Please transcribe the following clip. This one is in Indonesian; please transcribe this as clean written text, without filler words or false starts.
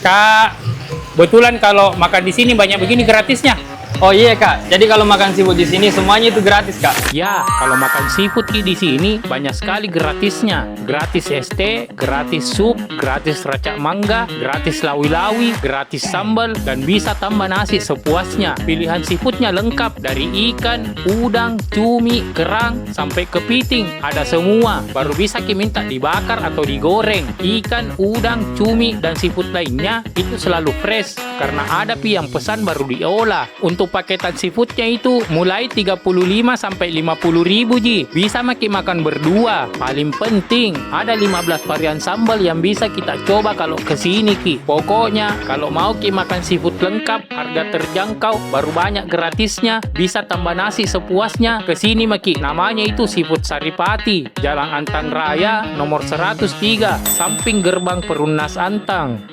Kak, betulan kalau makan di sini banyak begini gratisnya. Oh iya Kak, jadi kalau makan seafood di sini semuanya itu gratis Kak. Ya, kalau makan seafood di sini banyak sekali gratisnya. Gratis ST, gratis sup, gratis racak mangga, gratis lawi-lawi, gratis sambal, dan bisa tambah nasi sepuasnya. Pilihan seafoodnya lengkap dari ikan, udang, cumi, kerang, sampai kepiting. Ada semua. Baru bisa minta dibakar atau digoreng. Ikan, udang, cumi, dan seafood lainnya itu selalu fresh karena ada yang pesan baru diolah. Untuk paketan seafoodnya itu mulai 35 sampai 50 ribu ji. Bisa makan berdua. Paling penting ada 15 varian sambal yang bisa kita coba kalau kesini ki. Pokoknya kalau mau makan seafood lengkap, harga terjangkau, baru banyak gratisnya, bisa tambah nasi sepuasnya, kesini maki. Namanya itu Seafood Saripati, Jalan Antang Raya nomor 103, samping gerbang Perumnas Antang.